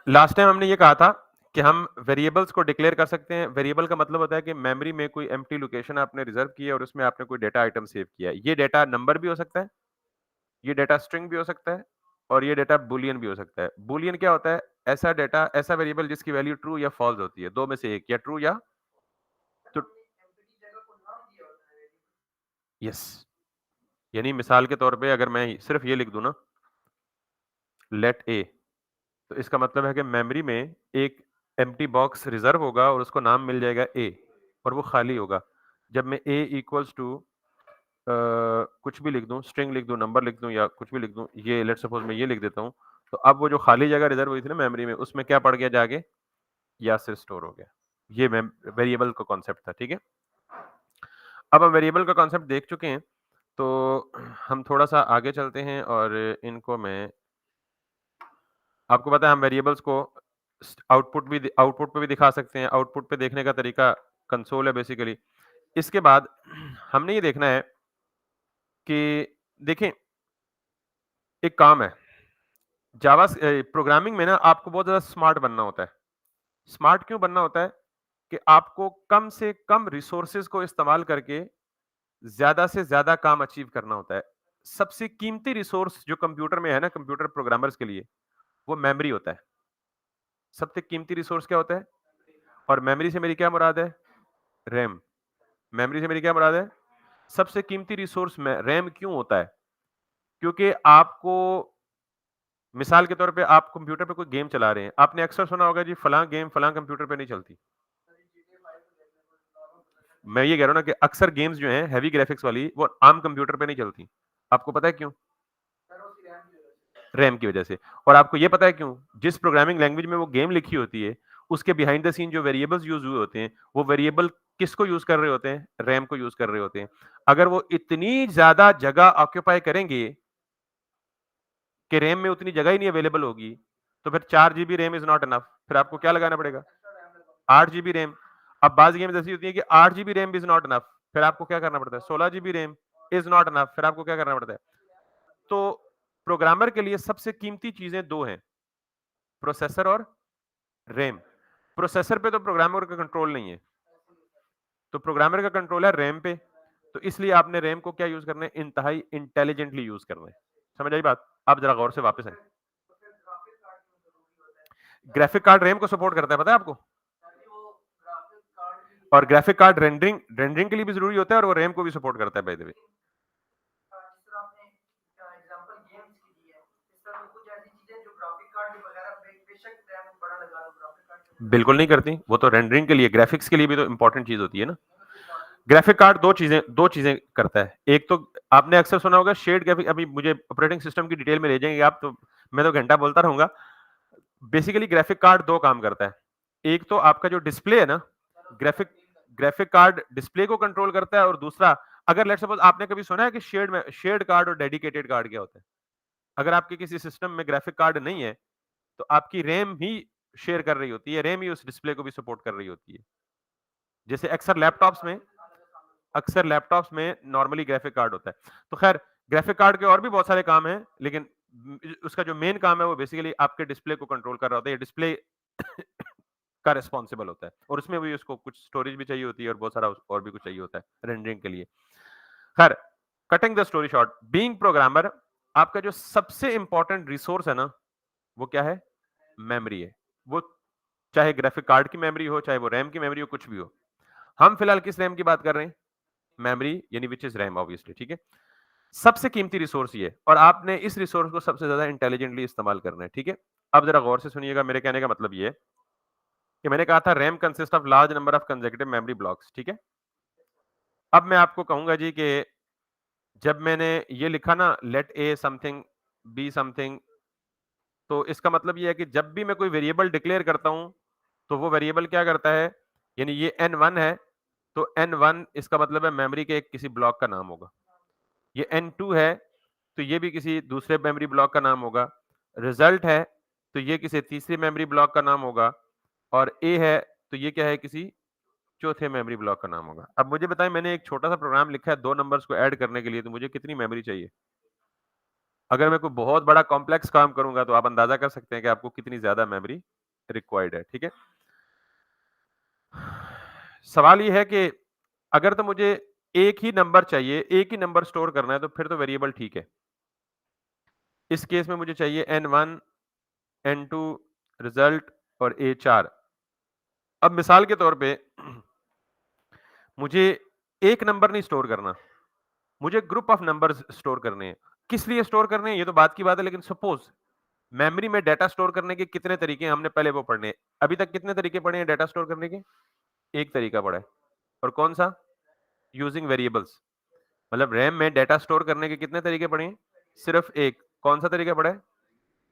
Last time हमने ये कहा था कि हम वेरिएबल्स को डिक्लेयर कर सकते हैं। वेरिएबल का मतलब होता है कि मेमोरी में कोई एम्प्टी लोकेशन आपने रिजर्व की है और उसमें आपने कोई डेटा आइटम सेव किया है। ये डेटा नंबर भी हो सकता है, ये डेटा स्ट्रिंग भी हो सकता है और ये डेटा बूलियन भी हो सकता है। बूलियन क्या होता है? ऐसा डेटा, ऐसा वेरिएबल जिसकी वैल्यू ट्रू या फॉल्स होती है, दो में से एक, या ट्रू या तो यस। यानी मिसाल के तौर पे अगर मैं सिर्फ ये लिख दूं ना, लेट ए, तो इसका मतलब है कि मेमोरी में एक एम्प्टी बॉक्स रिजर्व होगा और उसको नाम मिल जाएगा ए और वो खाली होगा। जब मैं ए इक्वल्स टू कुछ भी लिख दूं, स्ट्रिंग लिख दूं, नंबर लिख दूं या कुछ भी लिख दूं, ये लेट्स सपोज मैं ये लिख देता हूं, तो अब वो जो खाली जगह रिजर्व हुई थी ना मेमोरी में, उसमें क्या पड़ गया जाके? यासिर स्टोर हो गया। ये वेरिएबल का कॉन्सेप्ट था, ठीक है। अब हम वेरिएबल का कॉन्सेप्ट देख चुके हैं, तो हम थोड़ा सा आगे चलते हैं और इनको मैं आपको पता है हम वेरिएबल्स को आउटपुट पे भी दिखा सकते हैं। आउटपुट पे देखने का तरीका कंसोल है बेसिकली। इसके बाद हमने ये देखना है कि देखें, एक काम है प्रोग्रामिंग में ना, आपको बहुत ज्यादा स्मार्ट बनना होता है। स्मार्ट क्यों बनना होता है? कि आपको कम से कम रिसोर्सेज को इस्तेमाल करके ज्यादा से ज्यादा काम अचीव करना होता है। सबसे कीमती रिसोर्स जो कंप्यूटर में है ना, कंप्यूटर प्रोग्रामर्स के लिए, वो मेमोरी होता है। सबसे कीमती रिसोर्स क्या होता है? और मेमोरी से मेरी क्या मुराद है? रैम। मेमोरी से मेरी क्या मुराद है? सबसे कीमती रिसोर्स में रैम क्यों होता है? क्योंकि आपको, मिसाल के तौर पे आप कंप्यूटर पे कोई गेम चला रहे हैं, आपने अक्सर सुना होगा जी फलां गेम फलां कंप्यूटर पे नहीं चलती। मैं ये कह रहा हूं ना कि अक्सर गेम्स जो हैं हैवी ग्राफिक्स वाली, वो आम कंप्यूटर पे नहीं चलती। आपको पता है क्यों? रैम की वजह से। और आपको ये पता है क्यों? जिस प्रोग्रामिंग लैंग्वेज में वो गेम लिखी होती है, उसके बिहाइंड द सीन जो वेरिएबल्स यूज हुए होते हैं, वो वेरिएबल किसको यूज कर रहे होते हैं? रैम को यूज कर रहे होते हैं। अगर वो इतनी ज्यादा जगह ऑक्यूपाई करेंगे कि रैम में उतनी जगह ही नहीं अवेलेबल होगी, तो फिर 4 GB RAM is not enough. फिर आपको क्या लगाना पड़ेगा? 8 GB रैम। अब बाज गेम्स ऐसी होती है कि 8 GB RAM is not enough, फिर आपको क्या करना पड़ता है? 16 GB RAM is not enough, फिर आपको क्या करना पड़ता है? तो प्रोग्रामर के लिए सबसे कीमती चीजें दो हैं, प्रोसेसर और रैम। प्रोसेसर पे तो प्रोग्रामर का कंट्रोल नहीं है, तो प्रोग्रामर का कंट्रोल है रैम पे। तो इसलिए आपने रैम को क्या यूज करना है? इंतहाई इंटेलिजेंटली यूज करना है। समझ आई बात? आप जरा गौर से वापस आए। ग्राफिक कार्ड रैम को सपोर्ट करता है, पता है आपको? और ग्राफिक कार्ड रेंडरिंग रेंडरिंग के लिए भी जरूरी होता है और वो रैम को भी सपोर्ट करता है, बाय द वे। बिल्कुल नहीं करती, वो तो रेंडरिंग के लिए, ग्राफिक्स के लिए भी तो इंपॉर्टेंट चीज होती है ना। ग्राफिक कार्ड दो चीजें करता है। एक तो आपने अक्सर सुना होगा शेड ग्राफिक, अभी मुझे ऑपरेटिंग सिस्टम की डिटेल में ले जाएंगे आप, तो मैं तो घंटा बोलता रहूंगा। बेसिकली ग्राफिक कार्ड दो काम करता है। एक तो आपका जो डिस्प्ले है ना, ग्राफिक ग्राफिक कार्ड डिस्प्ले को कंट्रोल करता है, और दूसरा, अगर लेट्स सपोज आपने कभी सुना है कि शेड कार्ड और डेडिकेटेड कार्ड क्या होता है? अगर आपके किसी सिस्टम में ग्राफिक कार्ड नहीं है, तो आपकी रैम ही शेयर कर रही होती है, रैम ही उस डिस्प्ले को भी सपोर्ट कर रही होती है। जैसे अक्सर लैपटॉप्स में नॉर्मली ग्राफिक कार्ड होता है। तो खैर, ग्राफिक कार्ड के और भी बहुत सारे काम हैं, लेकिन उसका जो मेन काम है वो बेसिकली आपके डिस्प्ले को कंट्रोल कर रहा होता है, डिस्प्ले का रिस्पॉन्सिबल होता है, और उसमें भी उसको कुछ स्टोरेज भी चाहिए होती है और बहुत सारा और भी कुछ चाहिए होता है रेंडरिंग के लिए। खैर, cutting the story short, being programmer, आपका जो सबसे इंपॉर्टेंट रिसोर्स है ना, वो क्या है? मेमोरी है। वो चाहे ग्राफिक कार्ड की मेमोरी हो, चाहे वो रैम की मेमोरी हो, कुछ भी हो। हम फिलहाल किस रैम की बात कर रहे हैं? मेमोरी, यानी विच इज रैम ऑब्वियसली, ठीक है। सबसे कीमती रिसोर्स ये, और आपने इस रिसोर्स को सबसे ज्यादा इंटेलिजेंटली इस्तेमाल करना है, ठीक है। अब जरा गौर से सुनिएगा, मेरे कहने का मतलब ये है कि मैंने कहा था RAM consist of large number of consecutive memory blocks, ठीक है। अब मैं आपको कहूंगा जी कि जब मैंने ये लिखा ना, let a something be something, तो इसका मतलब ये है कि जब भी मैं कोई वेरिएबल डिक्लेयर करता हूं, तो वो वेरिएबल क्या करता है? यानी ये n1 है, तो n1 इसका मतलब है मेमोरी के एक किसी ब्लॉक का नाम होगा। ये n2 है, तो ये भी किसी दूसरे मेमोरी ब्लॉक का नाम होगा। रिजल्ट है, तो ये किसी तीसरे मेमोरी ब्लॉक का नाम होगा। और ए है, तो ये क्या है? किसी चौथे मेमोरी ब्लॉक का नाम होगा। अब मुझे बताएं, मैंने एक छोटा सा प्रोग्राम लिखा है दो नंबर्स को ऐड करने के लिए, तो मुझे कितनी मेमोरी चाहिए? अगर मैं कोई बहुत बड़ा कॉम्प्लेक्स काम करूंगा तो आप अंदाजा कर सकते हैं कि आपको कितनी ज्यादा मेमोरी रिक्वायर्ड है, ठीक है। सवाल ये है कि अगर तो मुझे एक ही नंबर चाहिए, एक ही नंबर स्टोर करना है तो फिर तो वेरिएबल ठीक है। इस केस में मुझे चाहिए n1, n2, रिजल्ट और a4। अब मिसाल के तौर पे मुझे एक नंबर नहीं स्टोर करना, मुझे ग्रुप ऑफ नंबर्स स्टोर करने हैं। किस लिए स्टोर करने हैं ये तो बात की बात है, लेकिन सपोज मेमोरी में डाटा स्टोर करने के कितने तरीके हैं हमने पहले वो पढ़ने हैं। अभी तक कितने तरीके पढ़े हैं डाटा स्टोर करने के? एक तरीका पढ़ा है। और कौन सा? Using variables. मतलब रैम में डाटा स्टोर करने के कितने तरीके पढ़े हैं? सिर्फ एक। कौन सा तरीका पढ़ा है?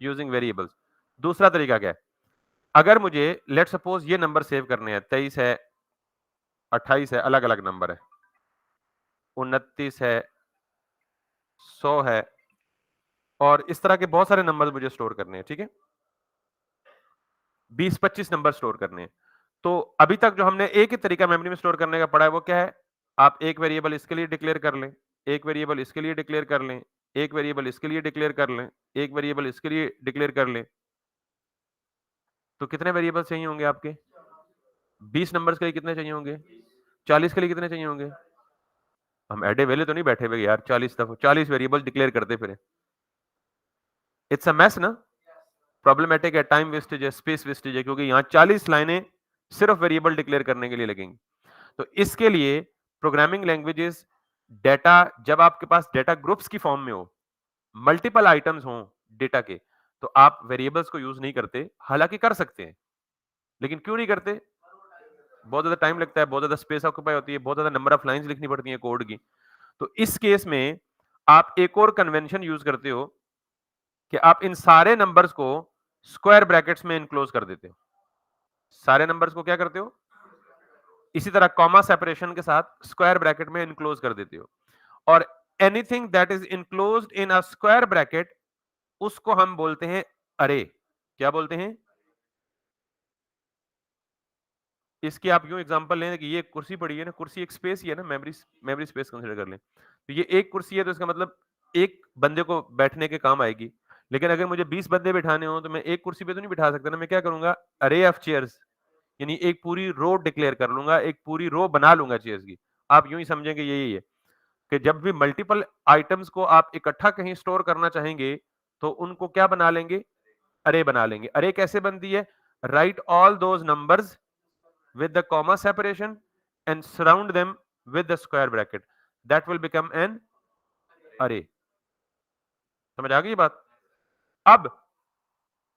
Using variables. दूसरा तरीका क्या है? अगर मुझे लेट सपोज ये नंबर सेव करने हैं, 23 है, 28 है, अलग अलग नंबर है, 29 है, 100 है, और इस तरह के बहुत सारे नंबर मुझे स्टोर करने हैं, ठीक है। 20-25 नंबर स्टोर करने हैं। तो अभी तक जो हमने एक ही तरीका मेमोरी में स्टोर करने का पढ़ा है वो क्या है? आप एक वेरिएबल इसके लिए डिक्लेयर कर लें, एक वेरिएबल इसके लिए डिक्लेयर कर लें, एक वेरिएबल इसके लिए डिक्लेयर कर लें, एक वेरिएबल इसके लिए डिक्लेयर कर लें। तो कितने वेरिएबल चाहिए होंगे आपके? 20 नंबर्स के लिए कितने चाहिए होंगे? 40 के लिए कितने चाहिए होंगे? हम एडे वेले तो नहीं बैठे हुए यार 40 दफा 40 वेरिएबल डिक्लेयर करते फिर। इट्स अ मैस ना। प्रॉब्लमेटिक है, टाइम वेस्टेज है, स्पेस वेस्टेज है, क्योंकि यहाँ 40 लाइनें सिर्फ वेरिएबल डिक्लेयर करने के लिए लगेंगी। तो इसके लिए प्रोग्रामिंग लैंग्वेजेस डेटा, जब आपके पास डेटा ग्रुप्स की फॉर्म में हो, मल्टीपल आइटम्स हो डेटा के, तो आप वेरिएबल्स को यूज नहीं करते। हालांकि कर सकते हैं, लेकिन क्यों नहीं करते? बहुत ज्यादा टाइम लगता है, बहुत ज्यादा स्पेस ऑक्यूपाई होती है, बहुत ज्यादा नंबर ऑफ लाइंस लिखनी पड़ती है कोड की। तो इस केस में आप एक और कन्वेंशन यूज करते हो कि आप इन सारे नंबर्स को स्क्वायर ब्रैकेट्स में इनक्लोज कर देते हो। सारे नंबर्स को क्या करते हो? इसी तरह कॉमा सेपरेशन के साथ स्क्वायर ब्रैकेट में इनक्लोज कर देते हो। और anything that is enclosed in a square bracket, उसको हम बोलते हैं अरे। क्या बोलते हैं? इसकी आप यूं एग्जांपल लें कि ये कुर्सी पड़ी है ना, कुर्सी एक स्पेस ही है ना, मेमोरी मेमोरी स्पेस कंसीडर कर लें। तो ये एक कुर्सी है तो इसका मतलब एक बंदे को बैठने के काम आएगी। लेकिन अगर मुझे 20 बंदे बिठाने हो तो मैं एक कुर्सी पे तो नहीं बिठा सकता ना। मैं क्या करूंगा? अरे ऑफ चेयर्स, यानी एक पूरी रो डिक्लेयर कर लूंगा, एक पूरी रो बना लूंगा चेयर्स की। आप यूं ही समझेंगे यही है कि जब भी मल्टीपल आइटम्स को आप इकट्ठा कहीं स्टोर करना चाहेंगे तो उनको क्या बना लेंगे? अरे बना लेंगे। अरे कैसे बनती है? Right all those numbers with the comma separation and surround them with the square bracket, that will become an array। समझ आ गई बात? अब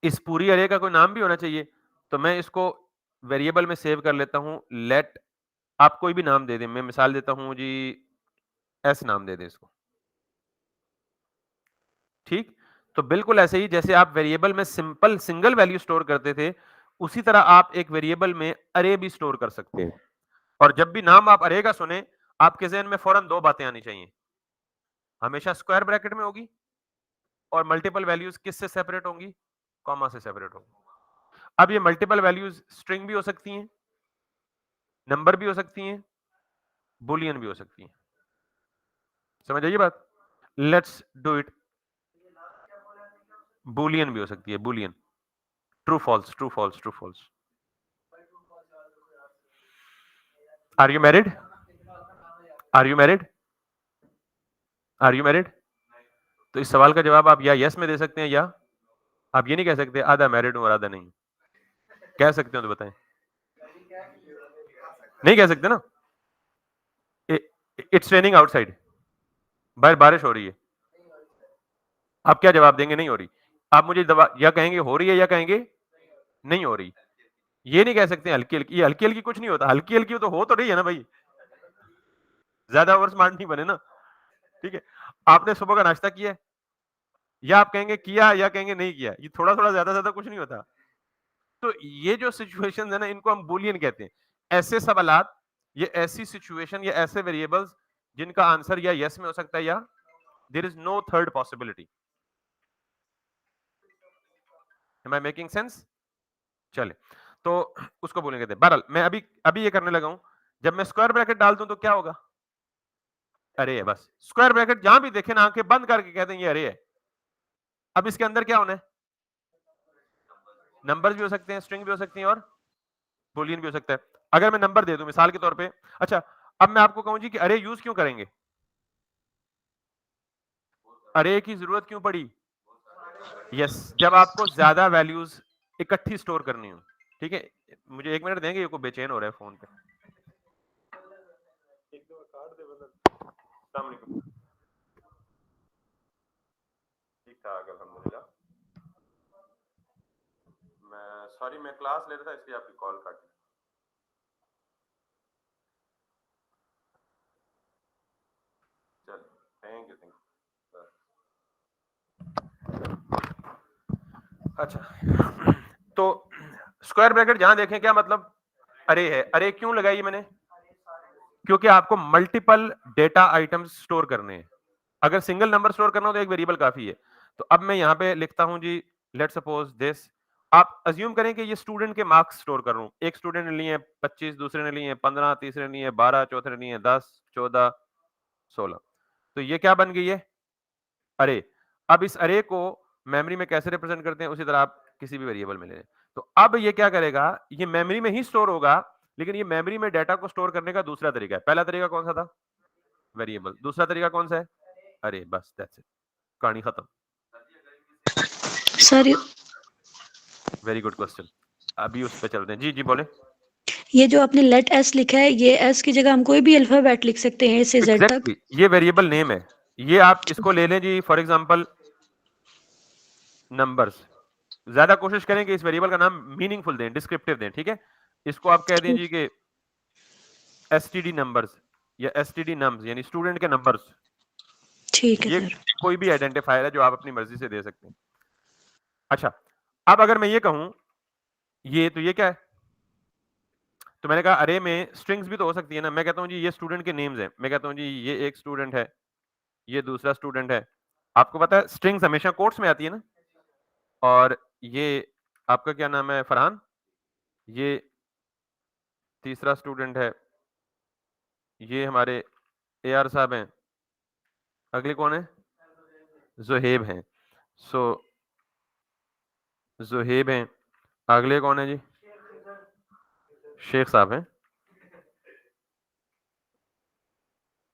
इस पूरी अरे का कोई नाम भी होना चाहिए, तो मैं इसको वेरिएबल में सेव कर लेता हूं। लेट, आप कोई भी नाम दे दें, मैं मिसाल देता हूं जी, एस नाम दे दें इसको, ठीक। तो बिल्कुल ऐसे ही जैसे आप वेरिएबल में सिंपल सिंगल वैल्यू स्टोर करते थे, उसी तरह आप एक वेरिएबल में अरे भी स्टोर कर सकते हैं। और जब भी नाम आप अरे का सुने, आपके जहन में फौरन दो बातें आनी चाहिए। हमेशा स्क्वायर ब्रैकेट में होगी, और मल्टीपल वैल्यूज किससे सेपरेट होंगी? कॉमा से सेपरेट होंगी। अब ये मल्टीपल वैल्यूज स्ट्रिंग भी हो सकती हैं, नंबर भी हो सकती हैं, बुलियन भी हो सकती हैं। समझ आइए बात? Let's do it. बुलियन भी हो सकती है, Boolean. True false, true false, true false. Are you married? Are you married? Are you married? तो इस सवाल का जवाब आप या यस में दे सकते हैं, या आप ये नहीं कह सकते आधा मैरिड हूं और आधा नहीं। कह सकते हो तो बताएं। नहीं कह सकते ना। इट्स रेनिंग आउटसाइड, बाहर बारिश हो रही है। आप क्या जवाब देंगे? नहीं हो रही। आप मुझे या कहेंगे हो रही है, या कहेंगे नहीं हो रही। ये नहीं कह सकते हल्की हल्की। ये हल्की हल्की कुछ नहीं होता, हल्की हल्की तो हो तो रही है ना भाई, ज्यादा ओवर स्मार्ट नहीं बने ना, ठीक है। आपने सुबह का नाश्ता किया है, या आप कहेंगे किया, या कहेंगे नहीं किया। ये थोड़ा थोड़ा ज्यादा ज्यादा कुछ नहीं होता। तो ये जो सिचुएशन है ना, इनको हम बुलियन कहते हैं। ऐसे सवालात, ये ऐसी सिचुएशन या ऐसे वेरिएबल्स जिनका आंसर या यस में हो सकता है या there is no third possibility. Am I making sense? चले, तो उसको बोलेंगे कहते हैं। बहरहाल मैं अभी अभी ये करने लगा हूं। जब मैं स्क्वायर ब्रैकेट डाल दूं तो क्या होगा? अरे है बस। स्क्वायर ब्रैकेट जहां भी देखे ना, आंखें बंद करके कहते हैं ये अरे है। अब इसके अंदर क्या होना है? नंबर्स भी हो सकते हैं, स्ट्रिंग भी हो सकती हैं और बूलियन भी हो सकता है। अगर मैं नंबर दे दूं मिसाल के तौर पे, अच्छा अब मैं आपको कहूं जी कि अरे यूज क्यों करेंगे, अरे की जरूरत क्यों पड़ी? यस, जब आपको ज्यादा वैल्यूज इकट्ठी स्टोर करनी हो। ठीक है, मुझे 1 मिनट देंगे, ये को बेचैन हो रहा है फोन पे। अस्सलाम वालेकुम। ठीक ठाक अल्हम्दुलिल्लाह। मैं क्लास ले रहा था इसलिए आपकी कॉल काट दी। चलो, थैंक यू अच्छा तो स्क्वायर ब्रैकेट जहां देखें क्या मतलब अरे है। अरे क्यों लगाई मैंने? क्योंकि आपको मल्टीपल डेटा आइटम्स स्टोर करने हैं। अगर सिंगल नंबर स्टोर करना हो तो एक वेरिएबल काफी है। तो अब मैं यहां पे लिखता हूं जी, लेट सपोज दिस। आप अज्यूम करें कि ये स्टूडेंट के मार्क्स स्टोर कर रहा हूं। एक स्टूडेंट ने लिए 25, दूसरे ने लिए 15, तीसरे ने लिए 12, चौथे ने लिए 10, 14, 16। तो ये क्या बन गई है? अरे। अब इस अरे को मेमोरी में कैसे रिप्रेजेंट करते हैं, उसी तरह आप किसी भी वेरिएबल में ले लें। तो अब ये क्या करेगा, ये मेमोरी में ही स्टोर होगा, लेकिन ये मेमोरी में डाटा को स्टोर करने का दूसरा तरीका है। पहला तरीका कौन सा था? वेरिएबल। दूसरा तरीका कौन सा है? अरे। बस दैट्स इट, कहानी खत्म। Sir very good question. अभी उस पे चलते हैं। जी जी बोले। ये जो आपने लेट एस लिखा है, ये एस की जगह हम कोई भी अल्फाबेट लिख सकते हैं ए से जेड तक। एग्जैक्टली, ये वेरिएबल नेम है। ये आप इसको ले लें जी, फॉर एग्जांपल नंबर्स। ज्यादा कोशिश करें कि इस वेरिएबल का नाम मीनिंगफुल दें, डिस्क्रिप्टिव दें। ठीक है, इसको आप कह दें जी कि एसटीडी नंबर्स या एसटीडी नम्स, यानी स्टूडेंट के नंबर्स। ठीक है ये सर। कोई भी आइडेंटिफायर है जो आप अपनी मर्जी से दे सकते हैं। अच्छा, अब अगर मैं ये कहूं, ये तो ये क्या है? तो मैंने कहा अरे में स्ट्रिंग्स भी तो हो सकती है ना। मैं कहता हूं जी ये स्टूडेंट के नेम्स हैं। मैं कहता हूं जी ये एक स्टूडेंट है, ये दूसरा स्टूडेंट है। आपको पता है स्ट्रिंग्स हमेशा कोट्स में आती है ना। और ये आपका क्या नाम है? फरहान। ये तीसरा स्टूडेंट है, ये हमारे एआर साहब हैं। अगले कौन है? जोहेब हैं। सो जोहेब हैं। अगले कौन है जी? शेख साहब हैं।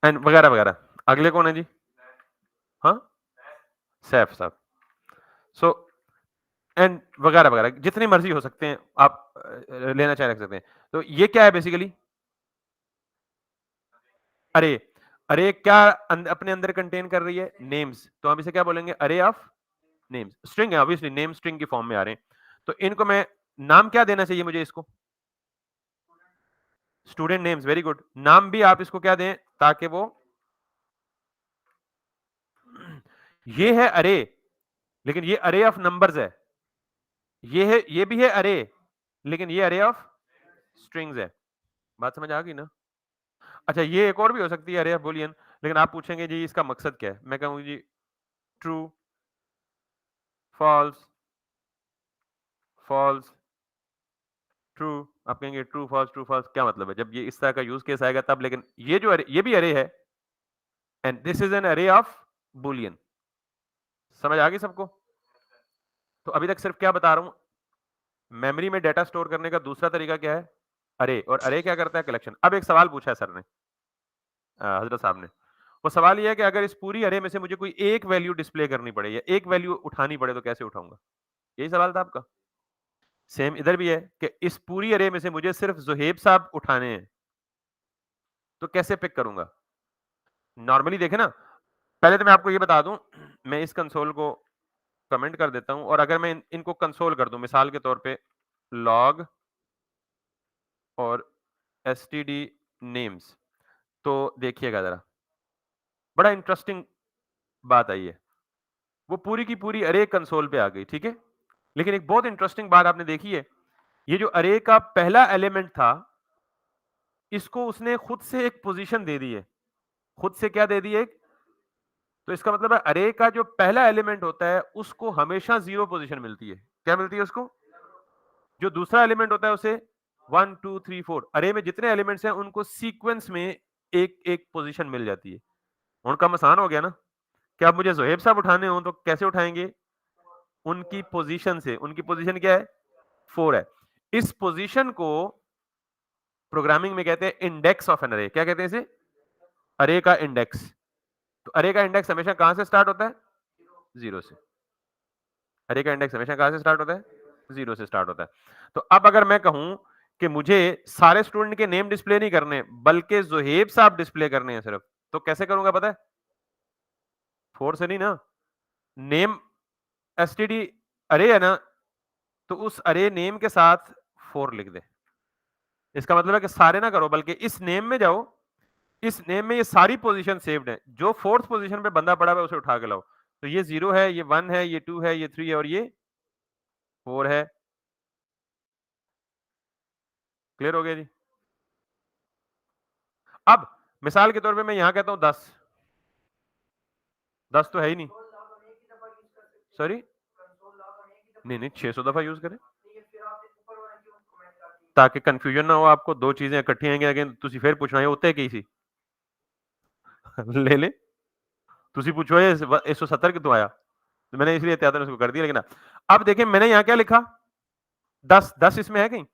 एंड वगैरह वगैरह। अगले कौन है जी? हाँ, सैफ साहब। सो एंड वगैरह वगैरह, जितनी मर्जी हो सकते हैं आप लेना चाहे रख सकते हैं। तो ये क्या है बेसिकली? अरे। अरे क्या अपने अंदर कंटेन कर रही है? नेम्स। तो हम इसे क्या बोलेंगे? अरे ऑफ नेम्स। स्ट्रिंग है ऑब्वियसली, नेम स्ट्रिंग की फॉर्म में आ रहे हैं। तो इनको मैं नाम क्या देना चाहिए मुझे? इसको स्टूडेंट नेम्स। Very good. नाम भी आप इसको क्या दें ताकि वो ये है अरे, लेकिन ये अरे ऑफ नंबर्स है। ये है, ये भी है अरे, लेकिन ये अरे ऑफ स्ट्रिंग्स है। बात समझ आ गई ना? अच्छा, ये एक और भी हो सकती है अरे ऑफ बुलियन, लेकिन आप पूछेंगे जी इसका मकसद क्या है। मैं कहूंगी जी ट्रू, फॉल्स, फॉल्स, ट्रू। आप कहेंगे ट्रू फॉल्स, ट्रू फॉल्स क्या मतलब है? जब ये इस तरह का यूज केस आएगा तब। लेकिन ये जो अरे, ये भी अरे है, एंड दिस इज एन अरे ऑफ बुलियन। समझ आ गई सबको? तो अभी तक सिर्फ क्या बता रहा हूं, मेमोरी में डेटा स्टोर करने का दूसरा तरीका क्या है? अरे। और अरे क्या करता है? कलेक्शन। अब एक सवाल पूछा है सर ने, हजरत साहब ने। वो सवाल ये है कि अगर इस पूरी अरे में से मुझे कोई एक वैल्यू डिस्प्ले करनी पड़े या एक वैल्यू उठानी पड़े तो कैसे उठाऊंगा? यही सवाल था आपका। सेम इधर भी है कि इस पूरी अरे में से मुझे सिर्फ जुहेब साहब उठाने हैं, तो कैसे पिक करूंगा? नॉर्मली देखे ना, पहले तो मैं आपको ये बता दूं, मैं इस कंसोल को कमेंट कर देता हूं, और अगर मैं इनको कंसोल कर दूं मिसाल के तौर पे लॉग और एसटीडी नेम्स, तो देखिएगा जरा, बड़ा इंटरेस्टिंग बात आई है। वो पूरी की पूरी अरे कंसोल पे आ गई। ठीक है, लेकिन एक बहुत इंटरेस्टिंग बात आपने देखी है, ये जो अरे का पहला एलिमेंट था, इसको उसने खुद से एक पोजीशन दे दी है। खुद से क्या दे दी है? तो इसका मतलब है अरे का जो पहला एलिमेंट होता है उसको हमेशा 0 पोजीशन मिलती है। क्या मिलती है उसको? जो दूसरा एलिमेंट होता है उसे 1 2 3 4, अरे में जितने एलिमेंट्स हैं उनको सीक्वेंस में एक एक पोजीशन मिल जाती है। उनका आसान हो गया ना। क्या आप मुझे जोहेब साहब उठाने हो तो कैसे उठाएंगे? उनकी पोजीशन से, उनकी पोजीशन क्या है 4 है। इस पोजीशन को प्रोग्रामिंग में कहते हैं इंडेक्स ऑफ एन अरे। क्या कहते हैं इसे? अरे का इंडेक्स। तो अरे का इंडेक्स हमेशा कहां से स्टार्ट होता है? 0 से। अरे का इंडेक्स हमेशा कहां से स्टार्ट होता है? 0 से स्टार्ट होता है। तो अब अगर मैं कहूं कि मुझे सारे स्टूडेंट के नेम डिस्प्ले नहीं करने बल्कि जोहेब साहब डिस्प्ले करने हैं सिर्फ, तो कैसे करूंगा पता है? 4 से नहीं ना, नेम एसटीडी अरे है ना, तो उस अरे नेम के साथ 4 लिख दे। इसका मतलब है कि सारे ना करो बल्कि इस नेम में जाओ, इस नेम में ये सारी पोजीशन सेव्ड है, जो 4th पोजीशन पे बंदा पड़ा हुआ है उसे उठा के लाओ। तो ये 0 है, ये 1 है, ये 2 है, ये 3 है और ये 4 है। क्लियर हो गया जी? अब मिसाल के तौर पे मैं यहां कहता हूं 10, 10 तो है ही नहीं। सॉरी, नहीं नहीं 600 दफा यूज करें ताकि कंफ्यूजन ना हो आपको। दो चीजें इकट्ठी आएंगे अगेन तुसी फिर पूछना है उत्ते की सी ले ले, तुसी पूछो ये 170 कितों आया, तो मैंने इसलिए एहतियातन उसको कर दिया। लेकिन अब देखिए मैंने यहां क्या लिखा, 10, 10 इसमें है कहीं?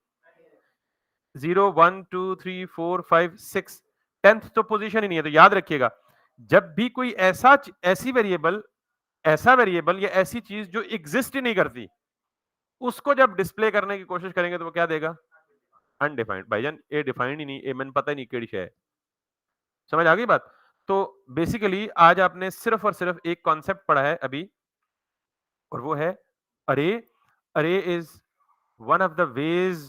0 1 2 3 4 5 6, 10th तो पोजीशन ही नहीं है। तो याद रखिएगा जब भी कोई ऐसी वेरिएबल, ऐसा वेरिएबल या ऐसी चीज जो एग्जिस्ट ही नहीं करती, उसको जब डिस्प्ले करने की कोशिश करेंगे तो वो क्या देगा? अनडिफाइंड। भाईजान ये डिफाइंड ही नहीं, ये मैंने पता ही नहीं केड़ी शय है। समझ आ गई बात? तो बेसिकली आज आपने सिर्फ और सिर्फ एक कॉन्सेप्ट पढ़ा है अभी, और वो है अरे। अरे is one of the ways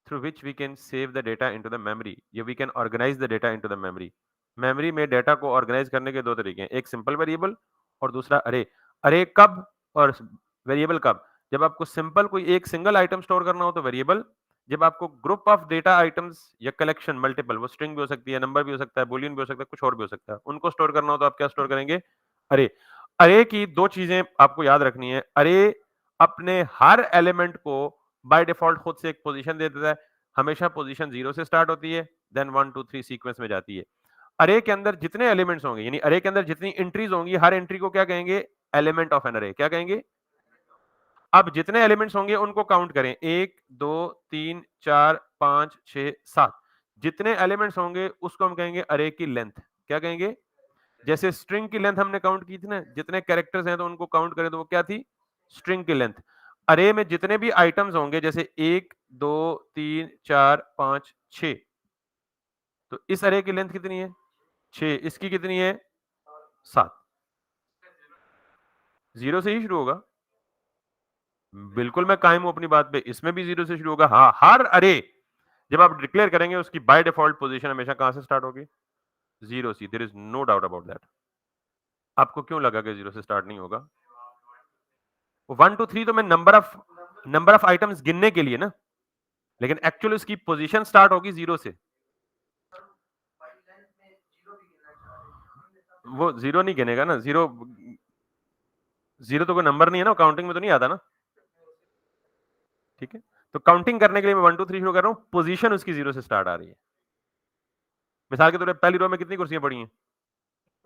through which we can save the data into the memory, या we can organize the data into the memory। Memory में डेटा को ऑर्गेनाइज करने के दो तरीके हैं, एक सिंपल वेरिएबल और दूसरा अरे। अरे कब और वेरिएबल कब? जब आपको सिंपल कोई एक सिंगल आइटम स्टोर करना हो तो वेरिएबल, जब आपको ग्रुप ऑफ डेटा आइटम्स या कलेक्शन मल्टीपल, वो स्ट्रिंग भी हो सकती है, नंबर भी हो सकता है, बूलियन भी हो सकता है, कुछ और भी हो सकता है, उनको स्टोर करना हो तो आप क्या स्टोर करेंगे? अरे। अरे की दो चीजें आपको याद रखनी है, अरे अपने हर एलिमेंट को बाय डिफॉल्ट खुद से एक पोजीशन दे देता है, हमेशा पोजीशन 0 से स्टार्ट होती है, देन 1 2 3 सीक्वेंस में जाती है। अरे के अंदर जितने एलिमेंट्स होंगे, यानी अरे के अंदर जितनी एंट्रीज होंगी, हर एंट्री को क्या कहेंगे? एलिमेंट ऑफ एन अरे। क्या कहेंगे? अब जितने एलिमेंट्स होंगे उनको काउंट करें, 1 2 3 4 5 6 7। जितने एलिमेंट्स होंगे उसको हम कहेंगे अरे की लेंथ। क्या कहेंगे? जैसे स्ट्रिंग की लेंथ हमने काउंट की थी ना, जितने कैरेक्टर्स हैं तो उनको काउंट करें तो वो क्या थी? स्ट्रिंग की लेंथ। अरे में जितने भी आइटम्स होंगे जैसे 1 2 3 4 5 6, तो इस अरे की लेंथ कितनी है? 6। इसकी कितनी है? 7। 0 से ही शुरू होगा। बिल्कुल मैं कायम हूं अपनी बात पे, इसमें भी 0 से शुरू होगा। हाँ, हर अरे जब आप डिक्लेयर करेंगे उसकी बाय डिफॉल्ट पोजीशन हमेशा कहां से स्टार्ट होगी? 0 से। There is no doubt about that. आपको क्यों लगा कि 0 से स्टार्ट नहीं होगा? 1 2 3 तो मैं नंबर ऑफ आइटम्स गिनने के लिए ना, लेकिन एक्चुअली उसकी पोजीशन स्टार्ट होगी 0 से। वो 0 नहीं गिनेगा ना, 0 0 तो कोई नंबर नहीं है ना, काउंटिंग में तो नहीं आता ना। ठीक है, तो काउंटिंग करने के लिए मैं 1 2 3 शुरू कर रहा हूं, पोजीशन उसकी 0 से स्टार्ट आ रही है। मिसाल के तौर पे पहली रो में कितनी कुर्सियां पड़ी हैं?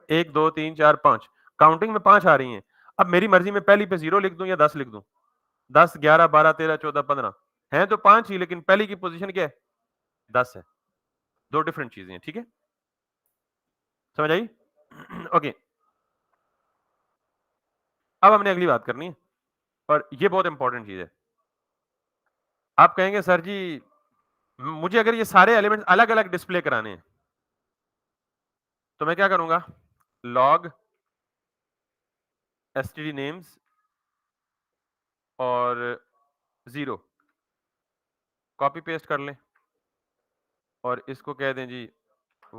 1 2 3 4 5। काउंटिंग में 5 आ रही हैं। अब मेरी मर्जी में पहली पे 0 लिख दूं या 10 लिख दूं। 10 11 12 13 14 15 है तो 5 ही, लेकिन पहली की पोजीशन क्या है? 10 है। दो डिफरेंट चीजें हैं। ठीक है, समझ आई? ओके, अब हमने अगली बात करनी है और ये बहुत इंपॉर्टेंट चीज है। आप कहेंगे सर जी मुझे अगर ये सारे एलिमेंट्स अलग अलग डिस्प्ले कराने हैं तो मैं क्या करूंगा? लॉग एसटीडी नेम्स और 0 कॉपी पेस्ट कर लें और इसको कह दें जी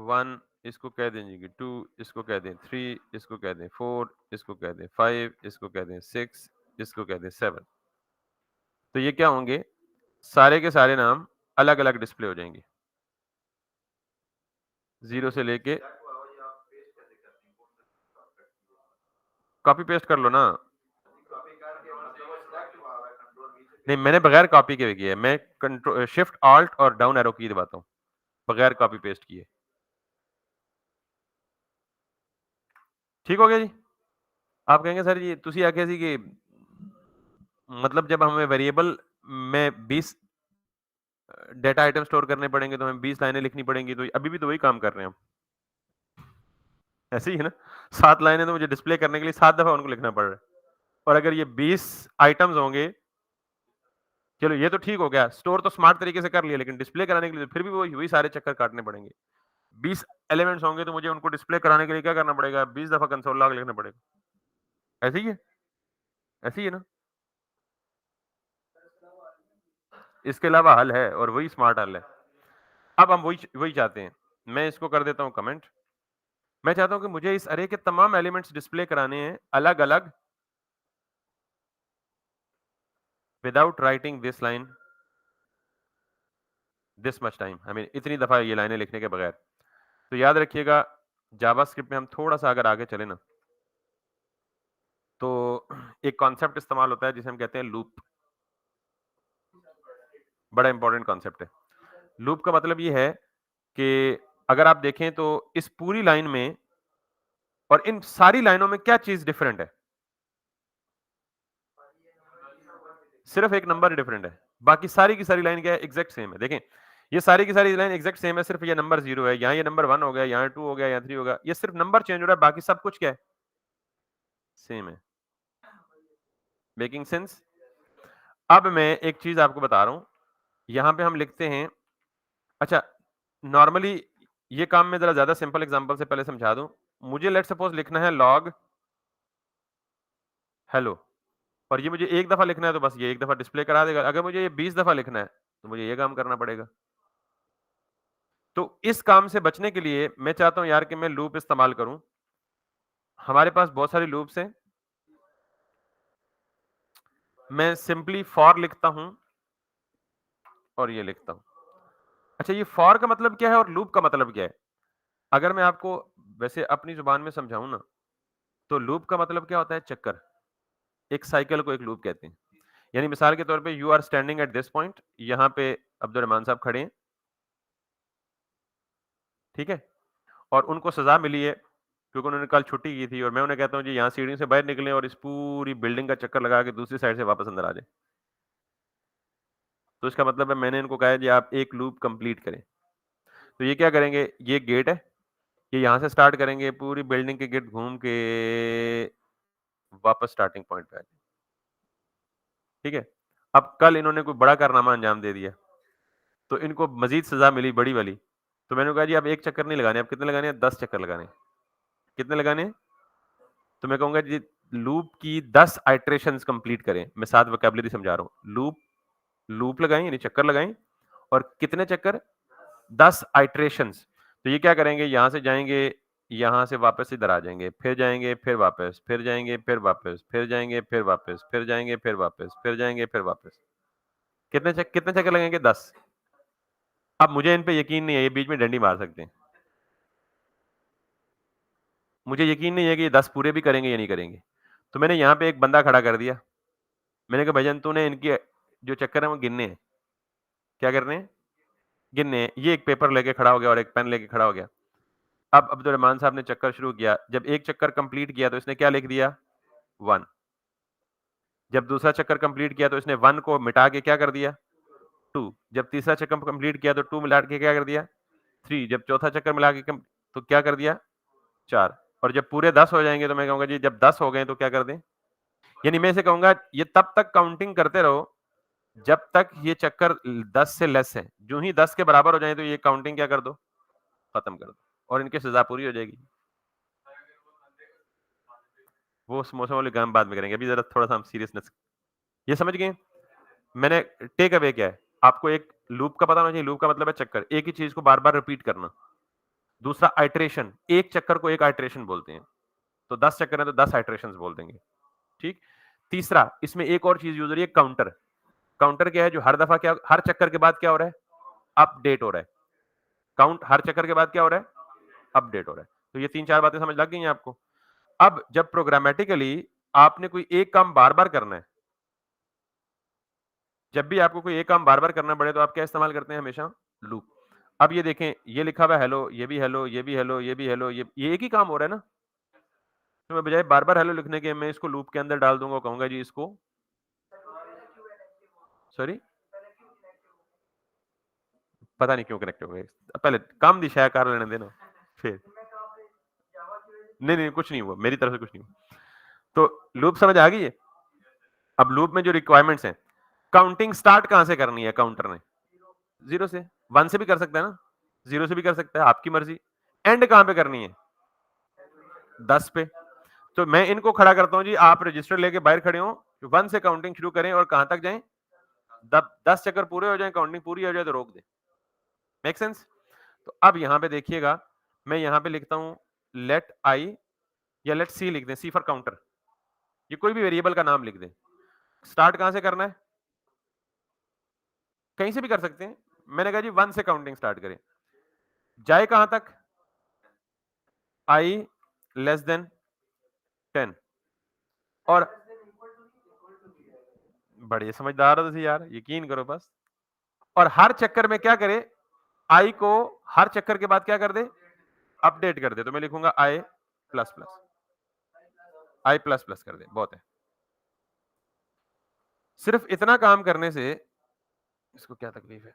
1, इसको कह दें जी 2, इसको कह दें 3, इसको कह दें 4, इसको कह दें 5, इसको कह दें 6, इसको कह दें 7। तो ये क्या होंगे? सारे के सारे नाम अलग अलग डिस्प्ले हो जाएंगे 0 से लेके। कॉपी पेस्ट कर लो ना। नहीं मैंने बगैर कॉपी के किया है, मैं कंट्रोल शिफ्ट ऑल्ट और डाउन एरो की दबाता हूं बगैर कॉपी पेस्ट किए। ठीक हो गया जी? आप कहेंगे सर जी तुसी आखे सी कि मतलब जब हमें वेरिएबल में 20 डेटा आइटम स्टोर करने पड़ेंगे तो हमें 20 लाइनें लिखनी पड़ेंगी, तो अभी भी तो वही काम कर रहे हैं हम। ऐसे ही है ना? 7 लाइनें तो मुझे डिस्प्ले करने के लिए 7 दफा उनको लिखना पड़ रहा है। और अगर ये 20 आइटम्स होंगे, चलो ये तो ठीक हो गया, स्टोर तो स्मार्ट तरीके से कर लिया, लेकिन डिस्प्ले कराने के लिए फिर भी वही सारे चक्कर काटने पड़ेंगे। 20 एलिमेंट्स होंगे तो मुझे उनको डिस्प्ले कराने के लिए क्या करना पड़ेगा? 20 दफा कंसोल लॉग लिखना पड़ेगा। ऐसे ही है? ऐसे ही है ना? इसके अलावा हल है और वही स्मार्ट हल है। अब हम वही वही चाहते हैं। मैं इसको कर देता हूँ कमेंट। मैं चाहता हूँ कि मुझे इस अरे के तमाम एलिमेंट्स डिस्प्ले कराने हैं अलग-अलग without writing this line this much time. I mean इतनी दफा ये लाइनें लिखने के बगैर। तो याद रखिएगा जावास्क्रिप्ट में हम थोड़ा-सा अगर आगे चले ना, तो एक कॉन्सेप्ट इस्तेमाल होता है जिसे हम कहते हैं लूप। बड़ा इंपॉर्टेंट कॉन्सेप्ट है। लूप का मतलब ये है कि अगर आप देखें तो इस पूरी लाइन में और इन सारी लाइनों में क्या चीज डिफरेंट है? सिर्फ एक नंबर डिफरेंट है। बाकी सारी की सारी लाइन क्या है? एग्जैक्ट सेम है। देखें, ये सारी की सारी लाइन एग्जैक्ट सेम है, सिर्फ ये नंबर 0 है, यहाँ ये नंबर 1 हो गया, यहाँ 2 हो गया, यहाँ 3 हो गया। ये सिर्फ नंबर चेंज हो रहा है, बाकी सब कुछ क्या है? सेम है। Making sense? अब मैं एक चीज आपको बता रहा हूं। यहां पे हम लिखते हैं, अच्छा, नॉर्मली ये काम मैं जरा ज्यादा सिंपल एग्जांपल से पहले समझा दूं। मुझे लेट सपोज लिखना है लॉग हेलो, और ये मुझे एक दफा लिखना है तो बस ये एक दफा डिस्प्ले करा देगा। अगर मुझे ये 20 दफा लिखना है तो मुझे ये काम करना पड़ेगा। तो इस काम से बचने के लिए मैं चाहता हूं यार कि मैं लूप इस्तेमाल करूं। हमारे पास बहुत सारे लूप्स हैं। मैं सिंपली फॉर लिखता हूं और ये लिखता हूं। अच्छा, ये फॉर का मतलब क्या है और लूप का मतलब क्या है? अगर मैं आपको वैसे अपनी जुबान में समझाऊं ना, तो लूप का मतलब क्या होता है? चक्कर। एक साइकिल को एक लूप कहते हैं। यानी मिसाल के तौर पे you are standing at this point, यहां पे अब्दुल रहमान साहब खड़े हैं, ठीक है, और उनको सजा मिली है क्योंकि उन्होंने कल छुट्टी की थी, और मैं उन्हें कहता हूं जी यहाँ सीढ़ी से बाहर निकलें और इस पूरी बिल्डिंग का चक्कर लगा के दूसरी साइड से वापस अंदर आ जाए। तो इसका मतलब है मैंने इनको कहा है जी आप एक लूप कंप्लीट करें। तो ये क्या करेंगे? ये गेट है, ये यहाँ से स्टार्ट करेंगे, पूरी बिल्डिंग के गेट घूम के वापस स्टार्टिंग पॉइंट पे आ जाए। ठीक है, अब कल इन्होंने कोई बड़ा कारनामा अंजाम दे दिया तो इनको मजीद सजा मिली बड़ी वाली। तो मैंने कहा जी अब एक चक्कर नहीं लगाने, अब कितने लगाने हैं? 10 चक्कर लगाने। कितने लगाने हैं? तो मैं कहूंगा जी लूप की 10 आइट्रेशंस कंप्लीट करें। मैं 7 वोकैबुलरी समझा रहा हूं। लूप, लूप लगाएं यानी चक्कर लगाएं, और कितने चक्कर? 10 आइट्रेशंस। तो ये क्या करेंगे? यहां से जाएंगे, यहां से वापस इधर आ जाएंगे, फिर जाएंगे, फिर वापस, फिर जाएंगे, फिर वापस, फिर जाएंगे, फिर वापस, फिर जाएंगे, फिर वापस, फिर जाएंगे, फिर वापस। कितने चक्कर लगेंगे? 10। अब मुझे इन पे यकीन नहीं है, ये बीच में डंडी मार सकते हैं। मुझे यकीन नहीं है कि ये 10 पूरे भी करेंगे या नहीं करेंगे। तो मैंने यहाँ पे एक बंदा खड़ा कर दिया। मैंने कहा भाईजान तूने इनकी जो चक्कर है वो गिनने हैं। क्या करने हैं? गिनने हैं। ये एक पेपर लेके खड़ा हो गया और एक पेन लेके खड़ा हो गया। अब अब्दुल रहमान साहब ने चक्कर शुरू किया। जब एक चक्कर कंप्लीट किया तो इसने क्या लिख दिया? 1। जब दूसरा चक्कर कंप्लीट किया तो इसने 1 को मिटा के क्या कर दिया? 2। जब तीसरा चक्कर कंप्लीट किया तो 2 मिला के क्या कर दिया? 3। जब चौथा चक्कर मिला के तो क्या कर दिया? 4। और जब पूरे 10 हो जाएंगे तो मैं कहूंगा जी जब 10 हो गए तो क्या कर दें? यानी मैं इसे कहूंगा ये तब तक काउंटिंग करते रहो जब तक ये चक्कर 10 से लेस है। जो ही 10 के बराबर हो जाए तो ये काउंटिंग क्या कर दो? खत्म कर दो, और इनकी सजा पूरी हो जाएगी। वो समोसा वाले काम बाद में करेंगे, अभी जरा थोड़ा सा हम सीरियसनेस। ये समझ गए? मैंने टेक अवे क्या है? आपको एक लूप का पता होना चाहिए। लूप का मतलब है चक्कर, एक ही चीज को बार बार रिपीट करना। दूसरा आइट्रेशन, एक चक्कर को एक आइट्रेशन बोलते हैं। तो 10 चक्कर है तो 10 आइट्रेशन बोल देंगे। ठीक। तीसरा, इसमें एक और चीज यूज हो रही है, काउंटर। काउंटर क्या है? जो हर दफा क्या, हर चक्कर के बाद क्या हो रहा है? अपडेट हो रहा है। काउंट हर चक्कर के बाद क्या हो रहा है? अपडेट हो रहा है। तो ये 3-4 बातें समझ लग गई हैं आपको। अब जब प्रोग्रामेटिकली आपने कोई एक काम बार बार करना है, जब भी आपको कोई एक काम बार बार करना पड़े तो आप क्या इस्तेमाल करते हैं? हमेशा लूप। अब ये देखें, ये लिखा हुआ है हेलो, ये भी हेलो, ये भी हेलो, ये भी हेलो, ये एक ही काम हो रहा है ना। तो मैं बजाय बार बार हेलो लिखने के मैं इसको लूप के अंदर डाल दूंगा, कहूंगा जी इसको सॉरी, पता नहीं क्यों कनेक्ट हो गए। पहले काम दी शायद कर लेने देना फिर। नहीं नहीं कुछ नहीं हुआ, मेरी तरफ से कुछ नहीं हुआ। तो लूप समझ आ गई है? अब लूप में जो रिक्वायरमेंट्स हैं, काउंटिंग स्टार्ट कहां से करनी है काउंटर ने? 0 से। 1 से भी कर सकता है ना, 0 से भी कर सकता है, आपकी मर्जी। एंड कहां पे करनी है? 10 पे। तो मैं इनको खड़ा करता हूं जी, आप रजिस्टर लेके बाहर खड़े हो, 1 से काउंटिंग शुरू करें और कहां तक जाएं? 10 चक्कर पूरे हो जाएं, काउंटिंग पूरी हो जाए तो रोक दें। Make sense? तो अब यहां पे देखिएगा, मैं यहां पे लिखता हूं लेट आई या लेट सी लिख दें, सी फॉर काउंटर। ये कोई भी वेरिएबल का नाम लिख दें। स्टार्ट कहां से करना है? कहीं से भी कर सकते हैं। मैंने कहा जी 1 से काउंटिंग स्टार्ट करें। जाए कहां तक? आई लेस देन 10। और बड़े समझदार हो तुसी यार, यकीन करो बस। और हर चक्कर में क्या करे? आई को हर चक्कर के बाद क्या कर दे? अपडेट कर दे। तो मैं लिखूंगा आई प्लस प्लस, आई प्लस प्लस कर दे, बहुत है। सिर्फ इतना काम करने से इसको क्या तकलीफ है?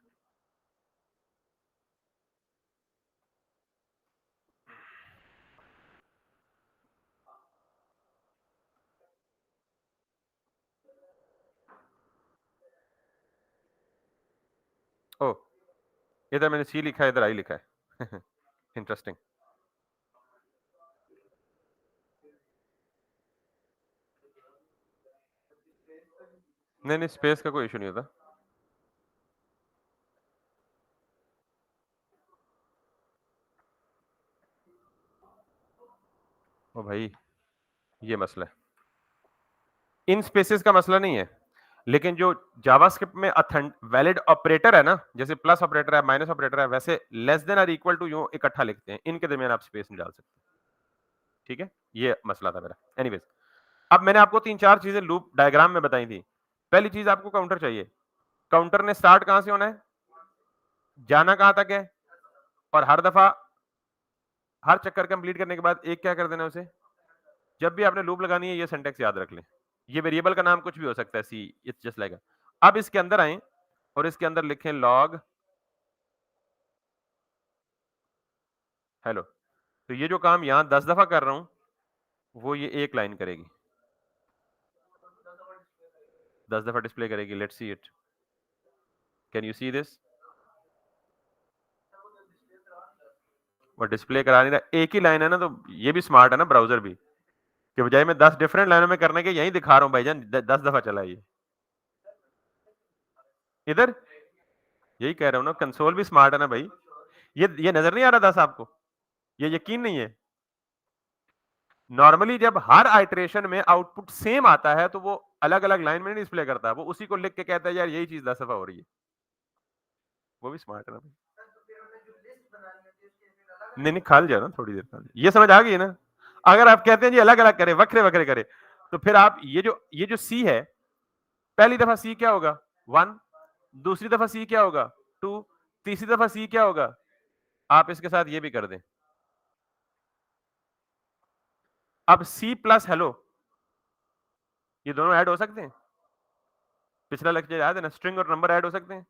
ओ, इधर मैंने सी लिखा है, इधर आई लिखा है। इंटरेस्टिंग। नहीं नहीं, स्पेस का कोई इशू नहीं होता। ओ भाई, ये मसला है। इन स्पेसेस का मसला नहीं है, लेकिन जो जावास्क्रिप्ट में वैलिड ऑपरेटर है ना, जैसे प्लस ऑपरेटर है, माइनस ऑपरेटर है, वैसे लेस देन और इक्वल टू यूं इकट्ठा लिखते हैं, इनके दरमियान आप स्पेस नहीं डाल सकते। ठीक है, ये मसला था मेरा। एनीवेज, अब मैंने आपको 3-4 चीजें लूप डायग्राम में बताई थी। पहली चीज, आपको काउंटर चाहिए। काउंटर ने स्टार्ट कहां से होना है? जाना कहां तक है? और हर दफा, हर चक्कर कंप्लीट करने के बाद एक क्या कर देना उसे? जब भी आपने लूप लगानी है, ये सिंटेक्स याद रख लें। ये वेरिएबल का नाम कुछ भी हो सकता है, सी, इट्स जस्ट लाइक। अब इसके अंदर आए और इसके अंदर लिखें लॉग हेलो। तो ये जो काम यहां 10 दफा कर रहा हूं, वो ये एक लाइन करेगी, 10 दफा डिस्प्ले करेगी। Let's see it, can you see this? वो डिस्प्ले करा नहीं रहा, एक ही लाइन है ना। तो ये भी स्मार्ट है ना ब्राउजर भी, कि बजाय मैं 10 डिफरेंट लाइनों में करने के यही दिखा रहा हूं भाईजान, 10 दफा चला ये इधर। यही कह रहा हूं ना, कंसोल भी स्मार्ट है ना भाई। ये नजर नहीं आ रहा 10 आपको? ये यकीन नहीं है? नॉर्मली जब हर आइटरेशन में आउटपुट सेम आता है, तो वो अलग अलग लाइन में नहीं डिस्प्ले करता, वो उसी को लिख के कहता है यार यही चीज 10 दफा हो रही है। वो भी स्मार्ट है ना भाई। नहीं नहीं, खाल जाओ ना थोड़ी देर, खाल ये समझ आ गई है ना? अगर आप कहते हैं जी अलग अलग करे, वक्रे वक्रे करे, तो फिर आप ये जो सी है, पहली दफा सी क्या होगा? 1। दूसरी दफा सी क्या होगा? 2। तीसरी दफा सी क्या होगा? आप इसके साथ ये भी कर दें। अब सी प्लस हेलो, ये दोनों ऐड हो सकते हैं? पिछला लेक्चर याद है ना, स्ट्रिंग और नंबर ऐड हो सकते हैं?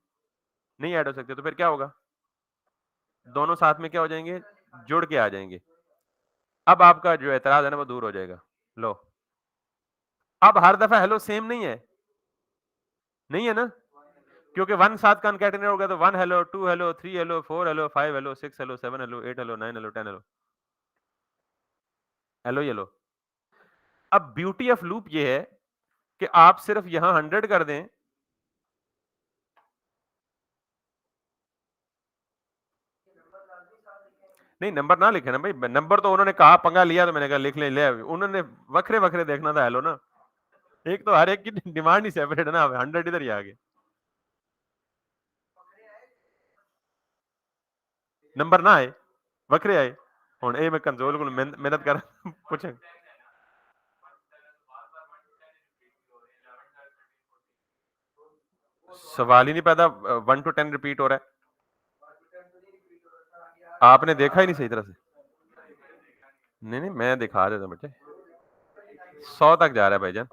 नहीं ऐड हो सकते, तो फिर क्या होगा? दोनों साथ में क्या हो जाएंगे? जुड़ के आ जाएंगे। अब आपका जो एतराज है ना, वो दूर हो जाएगा। लो, अब हर दफा हेलो सेम नहीं है, नहीं है ना? क्योंकि 1 साथ कॉन्कैटिनेट हो गया, तो 1 hello, 2 hello, 3 hello, 4 hello, 5 hello, 6 hello, 7 hello, 8 hello, 9 hello, 10 hello, hello ये लो। अब ब्यूटी ऑफ लूप ये है कि आप सिर्फ यहां 100 कर दें, नहीं नंबर ना लिखे ना भाई, नंबर तो उन्होंने कहा, पंगा लिया, तो मैंने कहा लिख ले उन्होंने वखरे वखरे देखना था हेलो ना। एक तो हर एक की डिमांड ही सेपरेट है ना, 100 इधर ही आ गए, नंबर ना आए, वखरे आए। हुन मैं कंसोल को मेहनत कर पूछे। सवाल ही नहीं पैदा, 1 to 10 रिपीट हो रहा है। आपने देखा ही नहीं सही तरह से। नहीं नहीं, मैं दिखा देता बेटे, 100 तक जा रहा है भाईजान।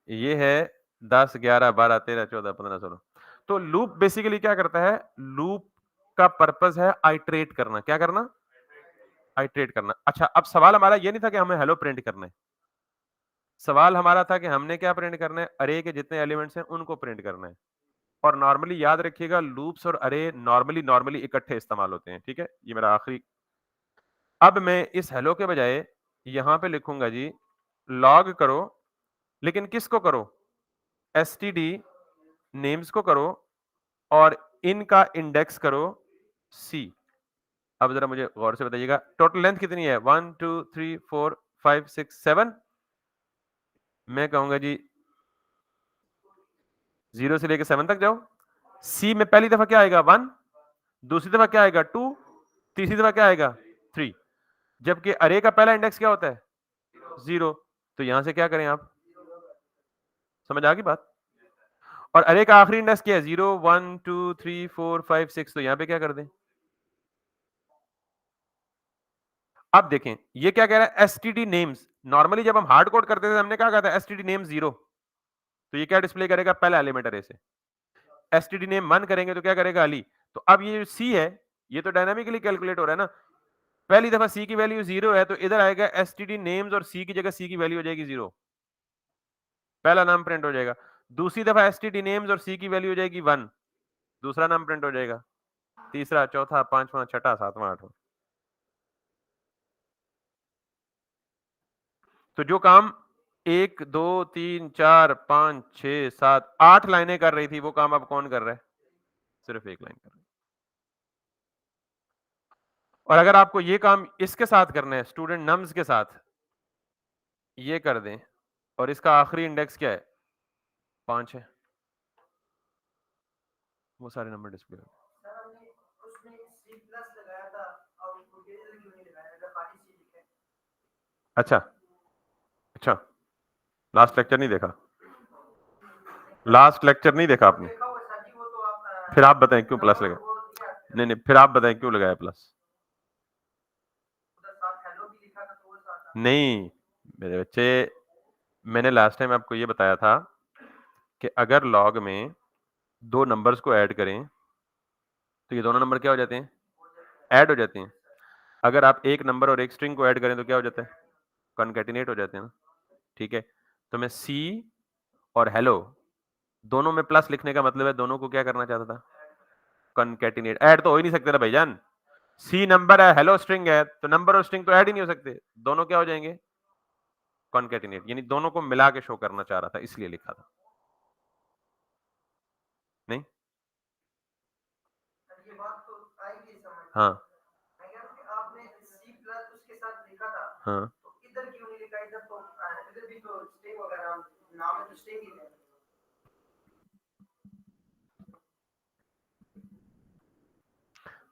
ये है 10 11 12 13 14 15 16। तो लूप बेसिकली क्या करता है? लूप का पर्पस है आइटरेट करना। क्या करना? आइटरेट करना। अच्छा, अब सवाल हमारा ये नहीं था कि हमें हेलो प्रिंट करना है। सवाल हमारा था कि हमने क्या प्रिंट करना है? अरे के जितने एलिमेंट्स हैं उनको प्रिंट करना है। और नॉर्मली याद रखिएगा, लूप्स और अरे नॉर्मली इकट्ठे इस्तेमाल होते हैं। ठीक है, ये मेरा आखिरी। अब मैं इस हेलो के बजाय यहां पे लिखूंगा जी, लॉग करो, लेकिन किसको करो? एसटीडी नेम्स को करो और इनका इंडेक्स करो सी। अब जरा मुझे गौर से बताइएगा, टोटल लेंथ कितनी है? 1 2 3 4 5 6 7। मैं कहूंगा जी 0 से लेकर 7 तक जाओ। सी में पहली दफा क्या आएगा? 1, दूसरी दफा क्या आएगा? 2, तीसरी दफा क्या आएगा? 3। जबकि अरे का पहला इंडेक्स क्या होता है? 0। तो यहां से क्या करें आप? समझ आ गई बात? और अरे का आखिरी इंडेक्स क्या है? 0 1 2 3 4 5 6। तो यहां पे क्या कर दें? अब देखें, ये क्या कह रहा है? STD names. नॉर्मली जब हम हार्ड कोड करते थे, हमने क्या कहा था? STD name 0। तो ये क्या डिस्प्ले करेगा? पहला एलिमेंट अरे से। एसटीडी नेम 1 करेंगे तो क्या करेगा? अली। तो अब ये जो सी है, ये तो डायनामिकली कैलकुलेट हो रहा है ना। पहली दफा सी की वैल्यू 0 है, तो इधर आएगा एसटीडी नेम्स और सी की जगह सी की वैल्यू हो जाएगी 0। पहला नाम प्रिंट हो जाएगा। दूसरी दफा एसटीडी नेम्स और सी की वैल्यू हो जाएगी 1। दूसरा नाम प्रिंट हो जाएगा। तीसरा, चौथा, पांचवा, छठा, सातवां, आठवां। तो जो काम 1 2 3 4 5 6 7 8 लाइनें कर रही थी, वो काम अब कौन कर रहा है? सिर्फ एक लाइन कर रहा है। और अगर आपको ये काम इसके साथ करना है, स्टूडेंट नम्स के साथ, ये कर दें और इसका आखिरी इंडेक्स क्या है? 5 है। वो सारे नंबर डिस्प्ले हो। अच्छा अच्छा, लास्ट लेक्चर नहीं देखा? लास्ट लेक्चर नहीं देखा आपने? फिर आप बताएं क्यों प्लस लगा? नहीं नहीं, फिर आप बताएं क्यों लगाया प्लस? नहीं मेरे बच्चे, मैंने लास्ट टाइम आपको ये बताया था कि अगर लॉग में दो नंबर्स को ऐड करें तो ये दोनों नंबर क्या हो जाते हैं? ऐड हो जाते हैं। अगर आप एक नंबर और एक स्ट्रिंग को ऐड करें तो क्या हो जाता है? कॉन्कैटिनेट हो जाते हैं ना। ठीक है, तो मैं सी और हेलो दोनों में प्लस लिखने का मतलब है दोनों को क्या करना चाहता था? कॉन्कैटिनेट। ऐड तो हो ही नहीं सकते ना भाईजान। सी नंबर है, हेलो स्ट्रिंग है, तो नंबर और स्ट्रिंग तो ऐड ही नहीं हो सकते। दोनों क्या हो जाएंगे? कॉन्कैटिनेट। यानी दोनों को मिला के शो करना चाह रहा था, इसलिए लिखा था। नहीं, हाँ हाँ,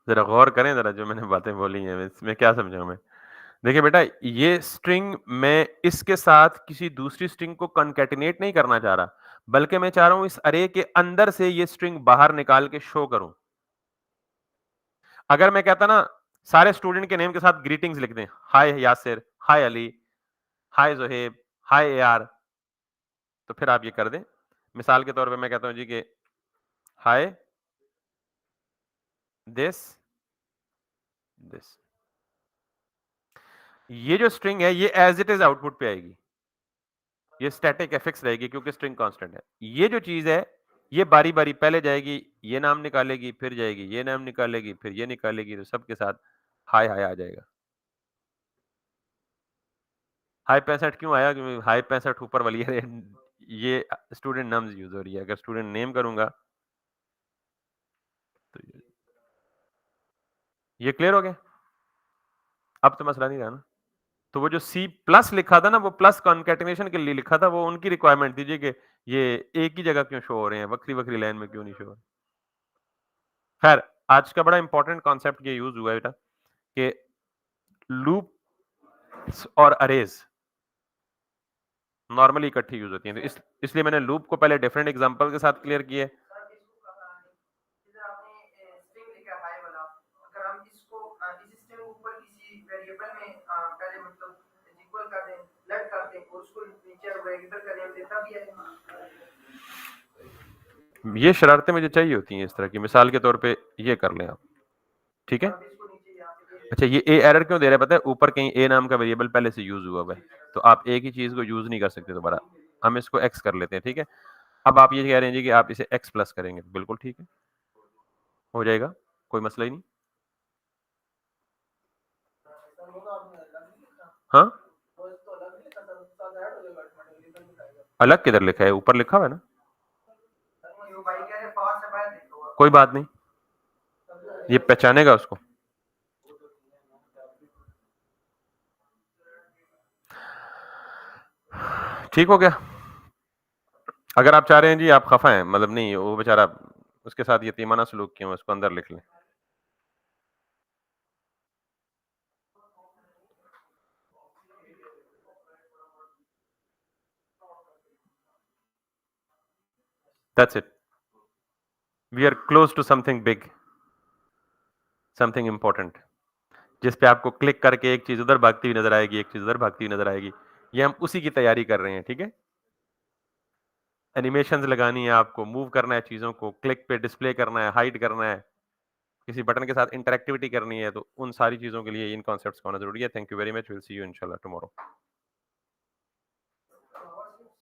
जरा गौर करें, जरा जो मैंने बातें बोली हैं इसमें क्या समझाऊं मैं। देखिए बेटा, ये स्ट्रिंग मैं इसके साथ किसी दूसरी स्ट्रिंग को कॉन्कैटिनेट नहीं करना चाह रहा, बल्कि मैं चाह रहा हूं इस अरे के अंदर से ये स्ट्रिंग बाहर निकाल के शो करूं। अगर मैं कहता ना सारे स्टूडेंट के नेम के साथ ग्रीटिंग्स लिख दें, हाय यासिर, हाय अली, हाय जोहेब, हाय यार, तो फिर आप ये कर दें। मिसाल के तौर पे मैं कहता हूं जी कि हाय दिस दिस। ये जो स्ट्रिंग है ये एज इट इज आउटपुट पे आएगी। ये स्टैटिक एफिक्स रहेगी क्योंकि स्ट्रिंग कांस्टेंट है। ये जो चीज है ये बारी बारी पहले जाएगी, ये नाम निकालेगी, फिर जाएगी, ये नाम निकालेगी, फिर ये निकालेगी, तो सबके साथ हाय हाय आ जाएगा। हाय 65 क्यों आया? क्योंकि हाय 65 ऊपर वाली है, ये स्टूडेंट नम्स यूज हो रही है। अगर स्टूडेंट नेम करूंगा तो ये क्लियर हो गया। अब तो मसला नहीं रहा ना। तो वो जो सी प्लस लिखा था ना, वो प्लस कॉन्कैटिनेशन के लिए लिखा था, वो उनकी रिक्वायरमेंट थी जी कि ये एक ही जगह क्यों शो हो रहे हैं, वक्री वक्री लाइन में क्यों नहीं शो हो रहे। खैर, आज का बड़ा इंपॉर्टेंट कॉन्सेप्ट ये यूज हुआ है बेटा कि लूप्स और अरेज नॉर्मली इकट्ठी यूज होती हैं। तो इसलिए मैंने लूप को पहले डिफरेंट एग्जांपल के साथ क्लियर किए। ये शरारतें मुझे चाहिए होती हैं इस तरह की, मिसाल के तौर पे ये कर लें आप, ठीक है? अच्छा, ये ए एरर क्यों दे रहा है पता है? ऊपर कहीं ए नाम का वेरिएबल पहले से यूज़ हुआ हुआ है, तो आप एक ही चीज़ को यूज़ नहीं कर सकते दोबारा। हम इसको एक्स कर लेते हैं, ठीक है? अब आप ये कह रहे हैं जी कि आप इसे एक्स प्लस करेंगे, बिल्कुल ठीक है, हो जाएगा, कोई मसला ही नहीं। हाँ? अलग किधर लिखा है? ऊपर लिखा हुआ है ना? कोई बात नहीं, ये पहचानेगा उसको। ठीक हो गया? अगर आप चाह रहे हैं जी आप खफ़ा हैं, मतलब नहीं वो बेचारा उसके साथ यतीमाना सलूक क्यों है, उसको अंदर लिख लें। That's it. We are close to something big, something important, जिस पे आपको क्लिक करके एक चीज़ उधर भागती हुई नज़र आएगी, एक चीज़ उधर भागती हुई नज़र आएगी। ये हम उसी की तैयारी कर रहे हैं, ठीक है? एनिमेशंस लगानी है आपको, मूव करना है चीज़ों को, क्लिक पे डिस्प्ले करना है, हाइड करना है, किसी बटन के साथ इंटरैक्टिविटी करनी है, तो उन सारी चीज़ों के लिए इन कॉन्सेप्ट्स का होना ज़रूरी है। Thank you very much, will see you इंशाल्लाह टुमारो।